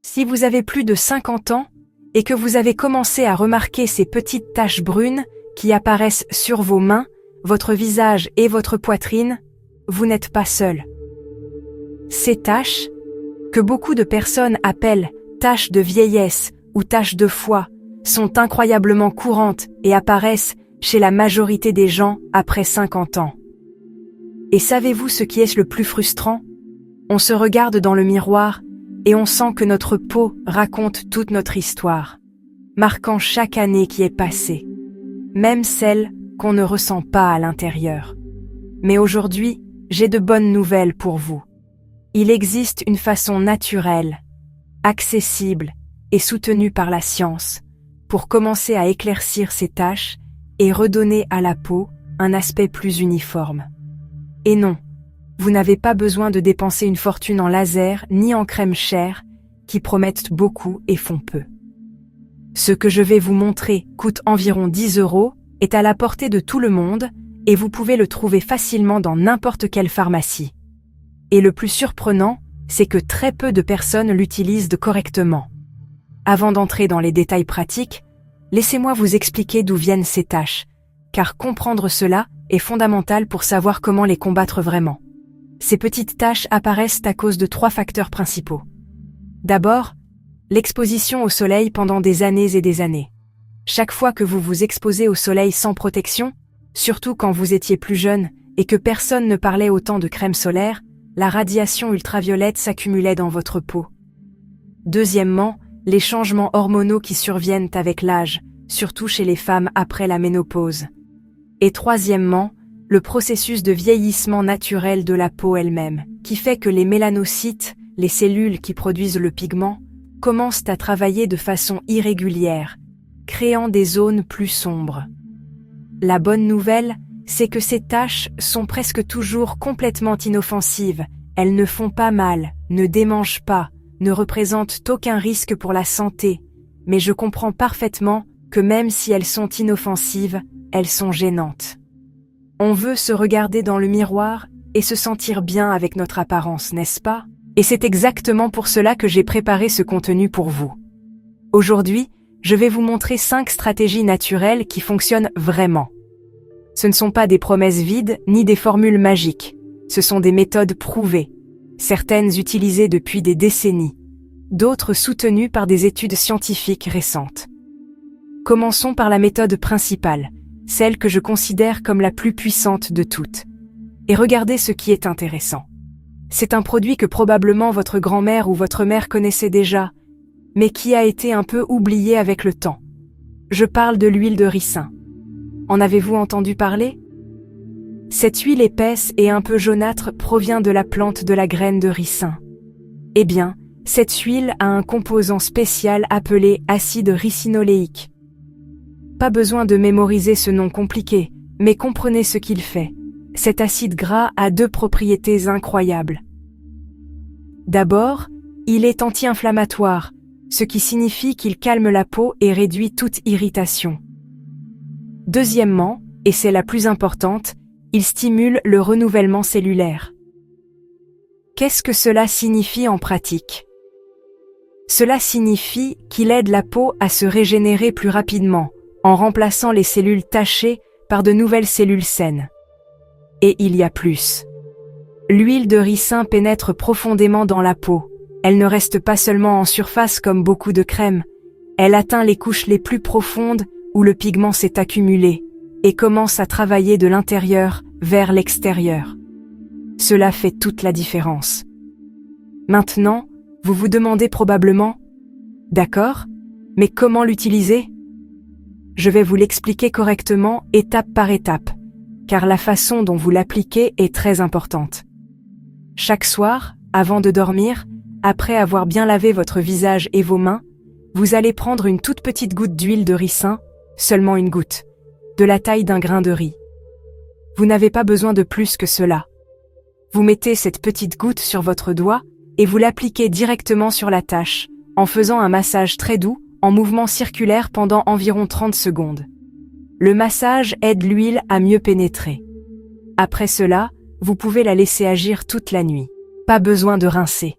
Si vous avez plus de 50 ans et que vous avez commencé à remarquer ces petites taches brunes qui apparaissent sur vos mains, votre visage et votre poitrine, vous n'êtes pas seul. Ces taches, que beaucoup de personnes appellent taches de vieillesse ou taches de foie, sont incroyablement courantes et apparaissent chez la majorité des gens après 50 ans. Et savez-vous ce qui est le plus frustrant? On se regarde dans le miroir et on sent que notre peau raconte toute notre histoire, marquant chaque année qui est passée, même celle qu'on ne ressent pas à l'intérieur. Mais aujourd'hui, j'ai de bonnes nouvelles pour vous. Il existe une façon naturelle, accessible et soutenue par la science pour commencer à éclaircir ces taches et redonner à la peau un aspect plus uniforme. Et non, vous n'avez pas besoin de dépenser une fortune en laser ni en crème chère qui promettent beaucoup et font peu. Ce que je vais vous montrer coûte environ 10 €, est à la portée de tout le monde et vous pouvez le trouver facilement dans n'importe quelle pharmacie. Et le plus surprenant, c'est que très peu de personnes l'utilisent correctement. Avant d'entrer dans les détails pratiques, laissez-moi vous expliquer d'où viennent ces taches, car comprendre cela est fondamental pour savoir comment les combattre vraiment. Ces petites taches apparaissent à cause de 3 facteurs principaux. D'abord, l'exposition au soleil pendant des années et des années. Chaque fois que vous vous exposez au soleil sans protection, surtout quand vous étiez plus jeune et que personne ne parlait autant de crème solaire, la radiation ultraviolette s'accumulait dans votre peau. Deuxièmement, les changements hormonaux qui surviennent avec l'âge, surtout chez les femmes après la ménopause. Et troisièmement, le processus de vieillissement naturel de la peau elle-même, qui fait que les mélanocytes, les cellules qui produisent le pigment, commencent à travailler de façon irrégulière, créant des zones plus sombres. La bonne nouvelle, c'est que ces taches sont presque toujours complètement inoffensives, elles ne font pas mal, ne démangent pas, ne représentent aucun risque pour la santé, mais je comprends parfaitement que même si elles sont inoffensives, elles sont gênantes. On veut se regarder dans le miroir et se sentir bien avec notre apparence, n'est-ce pas? Et c'est exactement pour cela que j'ai préparé ce contenu pour vous. Aujourd'hui, je vais vous montrer 5 stratégies naturelles qui fonctionnent vraiment. Ce ne sont pas des promesses vides ni des formules magiques. Ce sont des méthodes prouvées, certaines utilisées depuis des décennies, d'autres soutenues par des études scientifiques récentes. Commençons par la méthode principale, celle que je considère comme la plus puissante de toutes. Et regardez ce qui est intéressant. C'est un produit que probablement votre grand-mère ou votre mère connaissait déjà, mais qui a été un peu oublié avec le temps. Je parle de l'huile de ricin. En avez-vous entendu parler? Cette huile épaisse et un peu jaunâtre provient de la plante de la graine de ricin. Eh bien, cette huile a un composant spécial appelé acide ricinoléique. Pas besoin de mémoriser ce nom compliqué, mais comprenez ce qu'il fait. Cet acide gras a 2 propriétés incroyables. D'abord, il est anti-inflammatoire, ce qui signifie qu'il calme la peau et réduit toute irritation. Deuxièmement, et c'est la plus importante, il stimule le renouvellement cellulaire. Qu'est-ce que cela signifie en pratique? Cela signifie qu'il aide la peau à se régénérer plus rapidement, en remplaçant les cellules tachées par de nouvelles cellules saines. Et il y a plus. L'huile de ricin pénètre profondément dans la peau. Elle ne reste pas seulement en surface comme beaucoup de crèmes, elle atteint les couches les plus profondes où le pigment s'est accumulé et commence à travailler de l'intérieur vers l'extérieur. Cela fait toute la différence. Maintenant, vous vous demandez probablement « D'accord, mais comment l'utiliser ?» Je vais vous l'expliquer correctement étape par étape, car la façon dont vous l'appliquez est très importante. Chaque soir, avant de dormir, après avoir bien lavé votre visage et vos mains, vous allez prendre une toute petite goutte d'huile de ricin, seulement une goutte, de la taille d'un grain de riz. Vous n'avez pas besoin de plus que cela. Vous mettez cette petite goutte sur votre doigt et vous l'appliquez directement sur la tache, en faisant un massage très doux, en mouvement circulaire pendant environ 30 secondes. Le massage aide l'huile à mieux pénétrer. Après cela, vous pouvez la laisser agir toute la nuit. Pas besoin de rincer.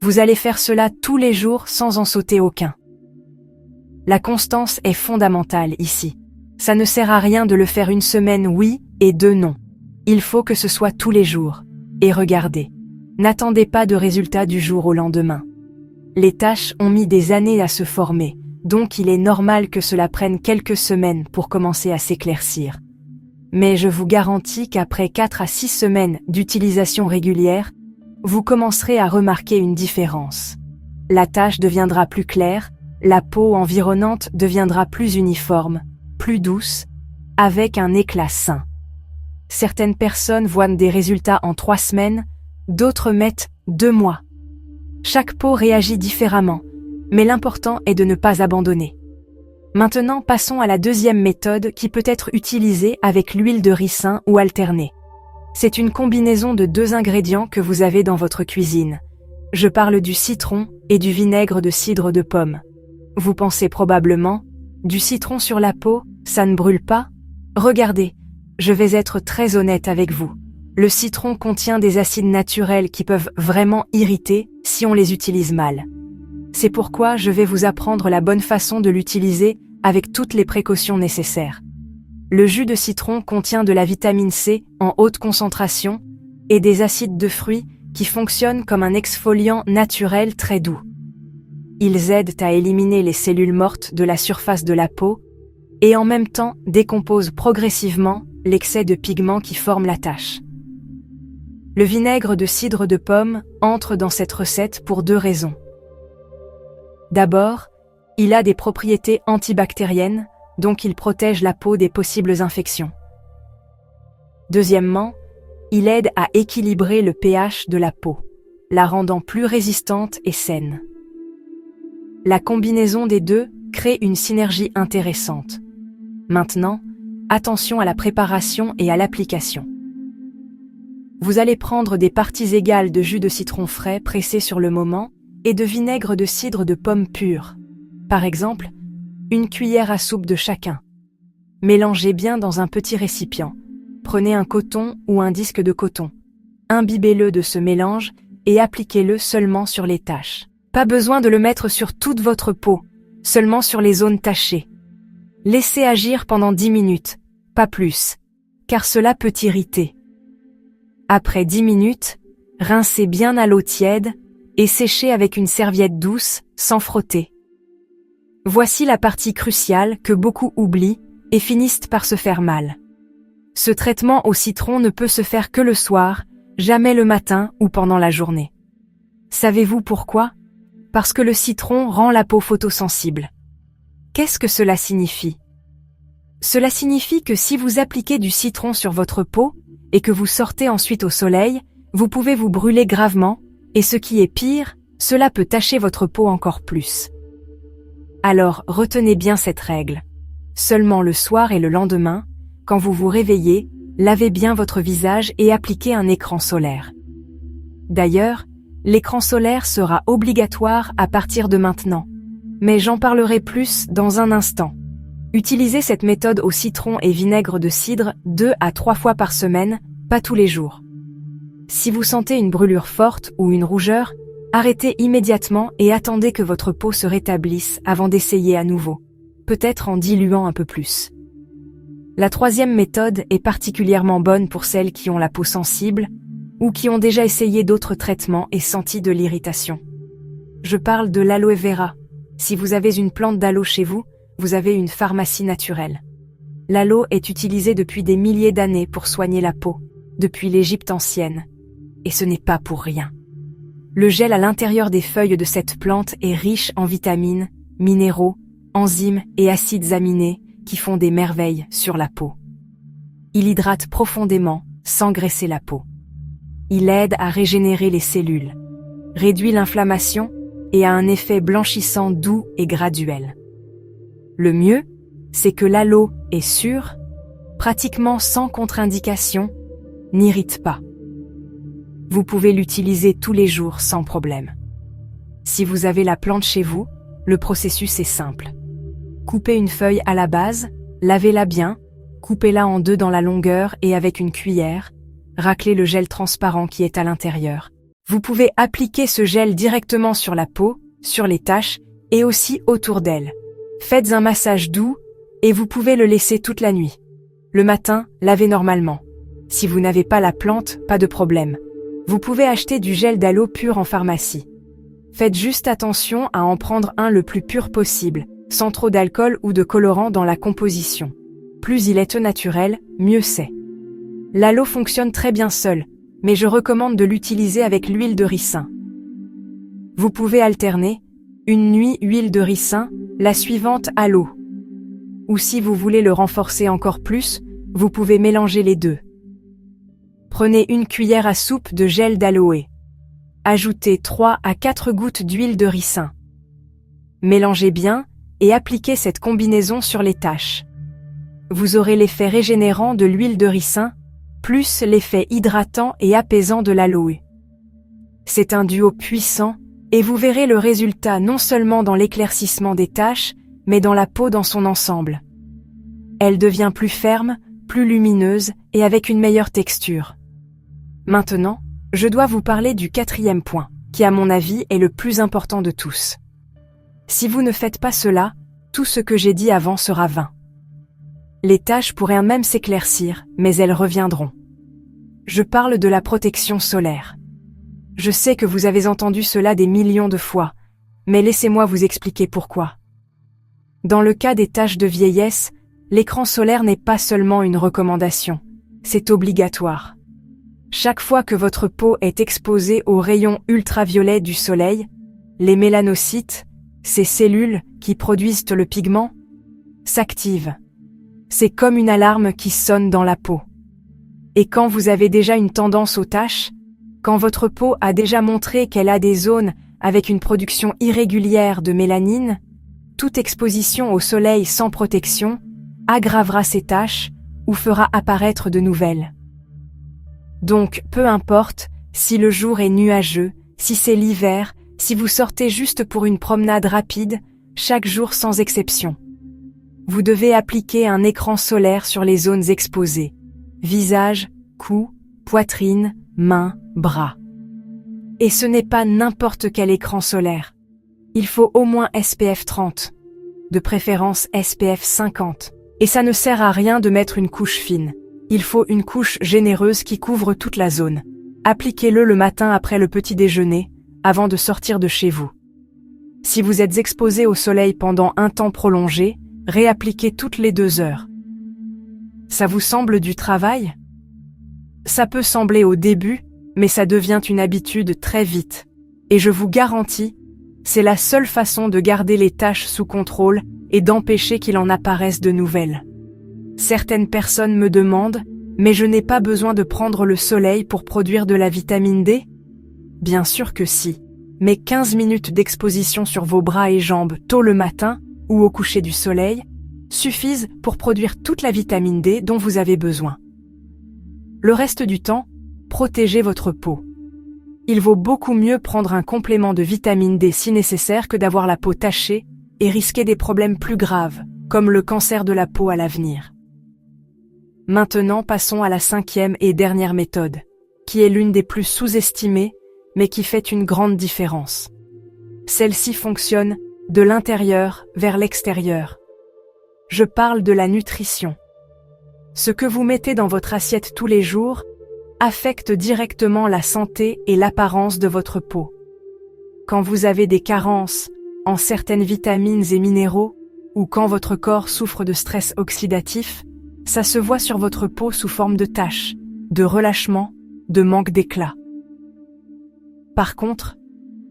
Vous allez faire cela tous les jours sans en sauter aucun. La constance est fondamentale ici. Ça ne sert à rien de le faire une semaine oui et 2 non. Il faut que ce soit tous les jours. Et regardez, n'attendez pas de résultats du jour au lendemain. Les taches ont mis des années à se former, donc il est normal que cela prenne quelques semaines pour commencer à s'éclaircir. Mais je vous garantis qu'après 4 à 6 semaines d'utilisation régulière, vous commencerez à remarquer une différence. La tache deviendra plus claire, la peau environnante deviendra plus uniforme, plus douce, avec un éclat sain. Certaines personnes voient des résultats en 3 semaines, d'autres mettent 2 mois. Chaque peau réagit différemment, mais l'important est de ne pas abandonner. Maintenant, passons à la deuxième méthode qui peut être utilisée avec l'huile de ricin ou alternée. C'est une combinaison de 2 ingrédients que vous avez dans votre cuisine. Je parle du citron et du vinaigre de cidre de pomme. Vous pensez probablement, du citron sur la peau, ça ne brûle pas? Regardez, je vais être très honnête avec vous. Le citron contient des acides naturels qui peuvent vraiment irriter si on les utilise mal. C'est pourquoi je vais vous apprendre la bonne façon de l'utiliser avec toutes les précautions nécessaires. Le jus de citron contient de la vitamine C en haute concentration et des acides de fruits qui fonctionnent comme un exfoliant naturel très doux. Ils aident à éliminer les cellules mortes de la surface de la peau et en même temps décomposent progressivement l'excès de pigments qui forment la tache. Le vinaigre de cidre de pomme entre dans cette recette pour 2 raisons. D'abord, il a des propriétés antibactériennes, donc il protège la peau des possibles infections. Deuxièmement, il aide à équilibrer le pH de la peau, la rendant plus résistante et saine. La combinaison des deux crée une synergie intéressante. Maintenant, attention à la préparation et à l'application. Vous allez prendre des parties égales de jus de citron frais pressé sur le moment et de vinaigre de cidre de pomme pur. Par exemple, 1 cuillère à soupe de chacun. Mélangez bien dans un petit récipient. Prenez un coton ou un disque de coton. Imbibez-le de ce mélange et appliquez-le seulement sur les taches. Pas besoin de le mettre sur toute votre peau, seulement sur les zones tachées. Laissez agir pendant 10 minutes, pas plus, car cela peut irriter. Après 10 minutes, rincez bien à l'eau tiède et séchez avec une serviette douce, sans frotter. Voici la partie cruciale que beaucoup oublient et finissent par se faire mal. Ce traitement au citron ne peut se faire que le soir, jamais le matin ou pendant la journée. Savez-vous pourquoi? Parce que le citron rend la peau photosensible. Qu'est-ce que cela signifie? Cela signifie que si vous appliquez du citron sur votre peau et que vous sortez ensuite au soleil, vous pouvez vous brûler gravement, et ce qui est pire, cela peut tacher votre peau encore plus. Alors retenez bien cette règle. Seulement le soir et le lendemain, quand vous vous réveillez, lavez bien votre visage et appliquez un écran solaire. D'ailleurs, l'écran solaire sera obligatoire à partir de maintenant, mais j'en parlerai plus dans un instant. Utilisez cette méthode au citron et vinaigre de cidre 2 à 3 fois par semaine, pas tous les jours. Si vous sentez une brûlure forte ou une rougeur, arrêtez immédiatement et attendez que votre peau se rétablisse avant d'essayer à nouveau, peut-être en diluant un peu plus. La troisième méthode est particulièrement bonne pour celles qui ont la peau sensible ou qui ont déjà essayé d'autres traitements et senti de l'irritation. Je parle de l'aloe vera. Si vous avez une plante d'aloe chez vous, vous avez une pharmacie naturelle. L'aloe est utilisé depuis des milliers d'années pour soigner la peau, depuis l'Égypte ancienne. Et ce n'est pas pour rien. Le gel à l'intérieur des feuilles de cette plante est riche en vitamines, minéraux, enzymes et acides aminés qui font des merveilles sur la peau. Il hydrate profondément, sans graisser la peau. Il aide à régénérer les cellules, réduit l'inflammation et a un effet blanchissant doux et graduel. Le mieux, c'est que l'aloe est sûr, pratiquement sans contre-indication, n'irrite pas. Vous pouvez l'utiliser tous les jours sans problème. Si vous avez la plante chez vous, le processus est simple. Coupez une feuille à la base, lavez-la bien, coupez-la en 2 dans la longueur et avec une cuillère, raclez le gel transparent qui est à l'intérieur. Vous pouvez appliquer ce gel directement sur la peau, sur les taches et aussi autour d'elle. Faites un massage doux et vous pouvez le laisser toute la nuit. Le matin, lavez normalement. Si vous n'avez pas la plante, pas de problème. Vous pouvez acheter du gel d'aloe pur en pharmacie. Faites juste attention à en prendre un le plus pur possible, sans trop d'alcool ou de colorant dans la composition. Plus il est au naturel, mieux c'est. L'aloe fonctionne très bien seul, mais je recommande de l'utiliser avec l'huile de ricin. Vous pouvez alterner, une nuit huile de ricin, la suivante aloe. Ou si vous voulez le renforcer encore plus, vous pouvez mélanger les deux. Prenez une cuillère à soupe de gel d'aloe. Ajoutez 3 à 4 gouttes d'huile de ricin. Mélangez bien et appliquez cette combinaison sur les taches. Vous aurez l'effet régénérant de l'huile de ricin, plus l'effet hydratant et apaisant de l'aloe. C'est un duo puissant, et vous verrez le résultat non seulement dans l'éclaircissement des taches, mais dans la peau dans son ensemble. Elle devient plus ferme, plus lumineuse et avec une meilleure texture. Maintenant, je dois vous parler du 4e point, qui à mon avis est le plus important de tous. Si vous ne faites pas cela, tout ce que j'ai dit avant sera vain. Les taches pourraient même s'éclaircir, mais elles reviendront. Je parle de la protection solaire. Je sais que vous avez entendu cela des millions de fois, mais laissez-moi vous expliquer pourquoi. Dans le cas des taches de vieillesse, l'écran solaire n'est pas seulement une recommandation, c'est obligatoire. Chaque fois que votre peau est exposée aux rayons ultraviolets du soleil, les mélanocytes, ces cellules qui produisent le pigment, s'activent. C'est comme une alarme qui sonne dans la peau. Et quand vous avez déjà une tendance aux taches, quand votre peau a déjà montré qu'elle a des zones avec une production irrégulière de mélanine, toute exposition au soleil sans protection aggravera ces taches ou fera apparaître de nouvelles. Donc, peu importe si le jour est nuageux, si c'est l'hiver, si vous sortez juste pour une promenade rapide, chaque jour sans exception. Vous devez appliquer un écran solaire sur les zones exposées. Visage, cou, poitrine, mains, bras. Et ce n'est pas n'importe quel écran solaire. Il faut au moins SPF 30. De préférence SPF 50. Et ça ne sert à rien de mettre une couche fine. Il faut une couche généreuse qui couvre toute la zone. Appliquez-le le matin après le petit déjeuner, avant de sortir de chez vous. Si vous êtes exposé au soleil pendant un temps prolongé, réappliquez toutes les 2 heures. Ça vous semble du travail? Ça peut sembler au début, mais ça devient une habitude très vite. Et je vous garantis, c'est la seule façon de garder les taches sous contrôle et d'empêcher qu'il en apparaisse de nouvelles. Certaines personnes me demandent, mais je n'ai pas besoin de prendre le soleil pour produire de la vitamine D? Bien sûr que si, mais 15 minutes d'exposition sur vos bras et jambes tôt le matin ou au coucher du soleil suffisent pour produire toute la vitamine D dont vous avez besoin. Le reste du temps, protégez votre peau. Il vaut beaucoup mieux prendre un complément de vitamine D si nécessaire que d'avoir la peau tachée et risquer des problèmes plus graves, comme le cancer de la peau à l'avenir. Maintenant, passons à la 5e et dernière méthode, qui est l'une des plus sous-estimées, mais qui fait une grande différence. Celle-ci fonctionne de l'intérieur vers l'extérieur. Je parle de la nutrition. Ce que vous mettez dans votre assiette tous les jours affecte directement la santé et l'apparence de votre peau. Quand vous avez des carences en certaines vitamines et minéraux, ou quand votre corps souffre de stress oxydatif, ça se voit sur votre peau sous forme de taches, de relâchement, de manque d'éclat. Par contre,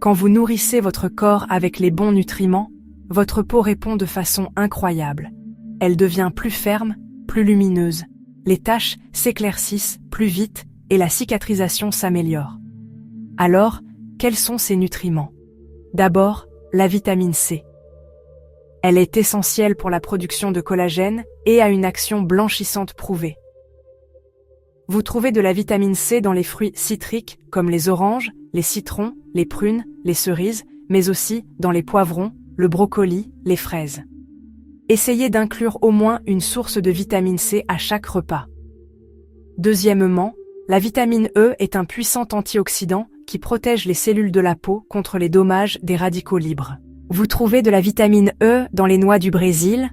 quand vous nourrissez votre corps avec les bons nutriments, votre peau répond de façon incroyable. Elle devient plus ferme, plus lumineuse. Les taches s'éclaircissent plus vite et la cicatrisation s'améliore. Alors, quels sont ces nutriments? D'abord, la vitamine C. Elle est essentielle pour la production de collagène et a une action blanchissante prouvée. Vous trouvez de la vitamine C dans les fruits citriques comme les oranges, les citrons, les prunes, les cerises, mais aussi dans les poivrons, le brocoli, les fraises. Essayez d'inclure au moins une source de vitamine C à chaque repas. Deuxièmement, la vitamine E est un puissant antioxydant qui protège les cellules de la peau contre les dommages des radicaux libres. Vous trouvez de la vitamine E dans les noix du Brésil,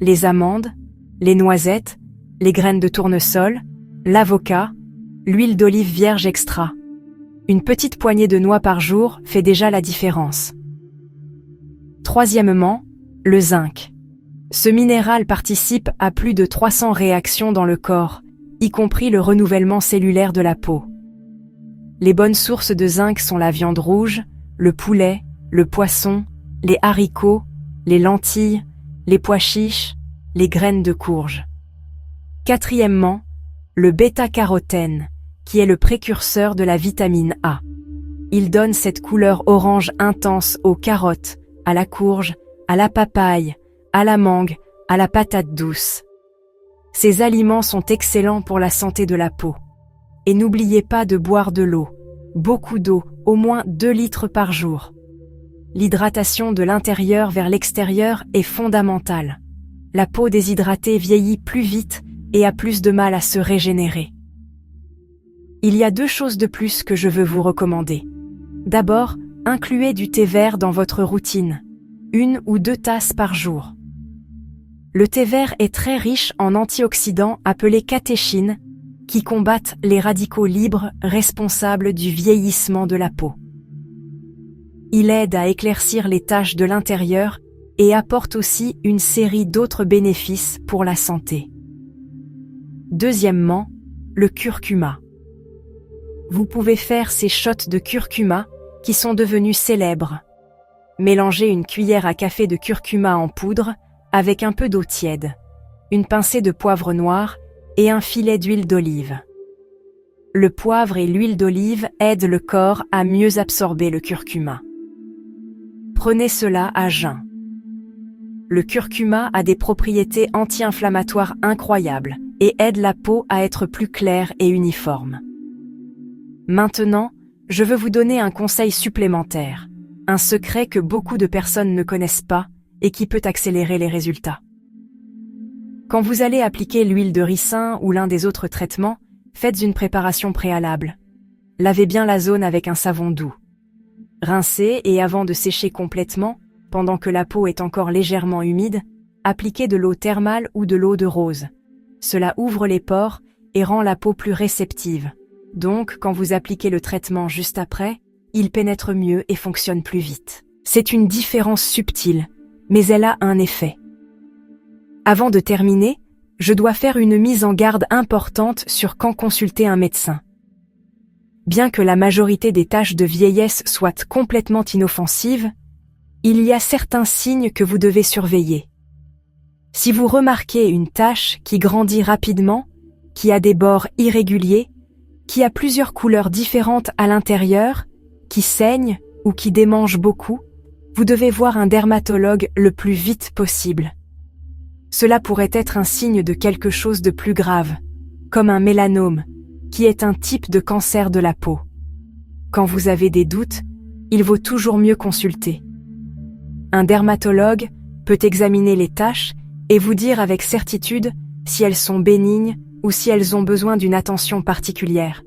les amandes, les noisettes, les graines de tournesol, l'avocat, l'huile d'olive vierge extra. Une petite poignée de noix par jour fait déjà la différence. Troisièmement, le zinc. Ce minéral participe à plus de 300 réactions dans le corps, y compris le renouvellement cellulaire de la peau. Les bonnes sources de zinc sont la viande rouge, le poulet, le poisson, les haricots, les lentilles, les pois chiches, les graines de courge. Quatrièmement, le bêta-carotène, qui est le précurseur de la vitamine A. Il donne cette couleur orange intense aux carottes, à la courge, à la papaye, à la mangue, à la patate douce. Ces aliments sont excellents pour la santé de la peau. Et n'oubliez pas de boire de l'eau, beaucoup d'eau, au moins 2 litres par jour. L'hydratation de l'intérieur vers l'extérieur est fondamentale. La peau déshydratée vieillit plus vite et a plus de mal à se régénérer. Il y a 2 choses de plus que je veux vous recommander. D'abord, incluez du thé vert dans votre routine, 1 ou 2 tasses par jour. Le thé vert est très riche en antioxydants appelés catéchines, qui combattent les radicaux libres responsables du vieillissement de la peau. Il aide à éclaircir les taches de l'intérieur et apporte aussi une série d'autres bénéfices pour la santé. Deuxièmement, le curcuma. Vous pouvez faire ces shots de curcuma qui sont devenus célèbres. Mélangez une cuillère à café de curcuma en poudre avec un peu d'eau tiède, une pincée de poivre noir et un filet d'huile d'olive. Le poivre et l'huile d'olive aident le corps à mieux absorber le curcuma. Prenez cela à jeun. Le curcuma a des propriétés anti-inflammatoires incroyables et aide la peau à être plus claire et uniforme. Maintenant, je veux vous donner un conseil supplémentaire, un secret que beaucoup de personnes ne connaissent pas et qui peut accélérer les résultats. Quand vous allez appliquer l'huile de ricin ou l'un des autres traitements, faites une préparation préalable. Lavez bien la zone avec un savon doux. Rincez et avant de sécher complètement, pendant que la peau est encore légèrement humide, appliquez de l'eau thermale ou de l'eau de rose. Cela ouvre les pores et rend la peau plus réceptive. Donc, quand vous appliquez le traitement juste après, il pénètre mieux et fonctionne plus vite. C'est une différence subtile, mais elle a un effet. Avant de terminer, je dois faire une mise en garde importante sur quand consulter un médecin. Bien que la majorité des taches de vieillesse soient complètement inoffensives, il y a certains signes que vous devez surveiller. Si vous remarquez une tache qui grandit rapidement, qui a des bords irréguliers, qui a plusieurs couleurs différentes à l'intérieur, qui saigne ou qui démange beaucoup, vous devez voir un dermatologue le plus vite possible. Cela pourrait être un signe de quelque chose de plus grave, comme un mélanome, qui est un type de cancer de la peau. Quand vous avez des doutes, il vaut toujours mieux consulter. Un dermatologue peut examiner les taches et vous dire avec certitude si elles sont bénignes ou si elles ont besoin d'une attention particulière.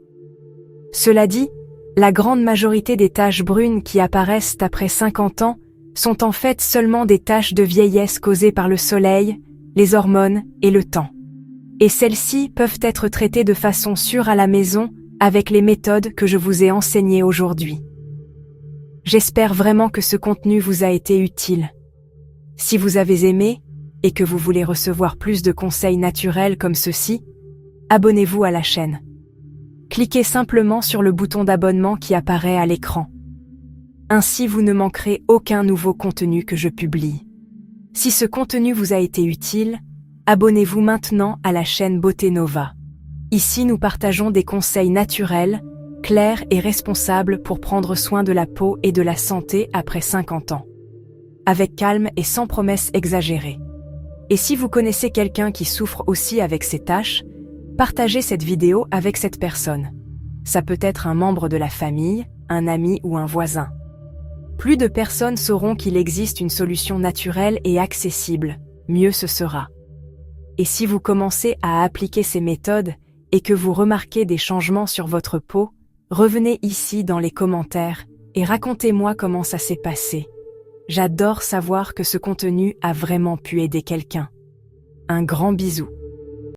Cela dit, la grande majorité des taches brunes qui apparaissent après 50 ans sont en fait seulement des taches de vieillesse causées par le soleil, les hormones et le temps. Et celles-ci peuvent être traitées de façon sûre à la maison avec les méthodes que je vous ai enseignées aujourd'hui. J'espère vraiment que ce contenu vous a été utile. Si vous avez aimé et que vous voulez recevoir plus de conseils naturels comme ceux-ci, abonnez-vous à la chaîne. Cliquez simplement sur le bouton d'abonnement qui apparaît à l'écran. Ainsi, vous ne manquerez aucun nouveau contenu que je publie. Si ce contenu vous a été utile, abonnez-vous maintenant à la chaîne Beauté Nova. Ici, nous partageons des conseils naturels, clairs et responsables pour prendre soin de la peau et de la santé après 50 ans. Avec calme et sans promesses exagérées. Et si vous connaissez quelqu'un qui souffre aussi avec ces taches, partagez cette vidéo avec cette personne. Ça peut être un membre de la famille, un ami ou un voisin. Plus de personnes sauront qu'il existe une solution naturelle et accessible, mieux ce sera. Et si vous commencez à appliquer ces méthodes et que vous remarquez des changements sur votre peau, Revenez ici dans les commentaires et racontez-moi comment ça s'est passé. J'adore savoir que ce contenu a vraiment pu aider quelqu'un. Un grand bisou.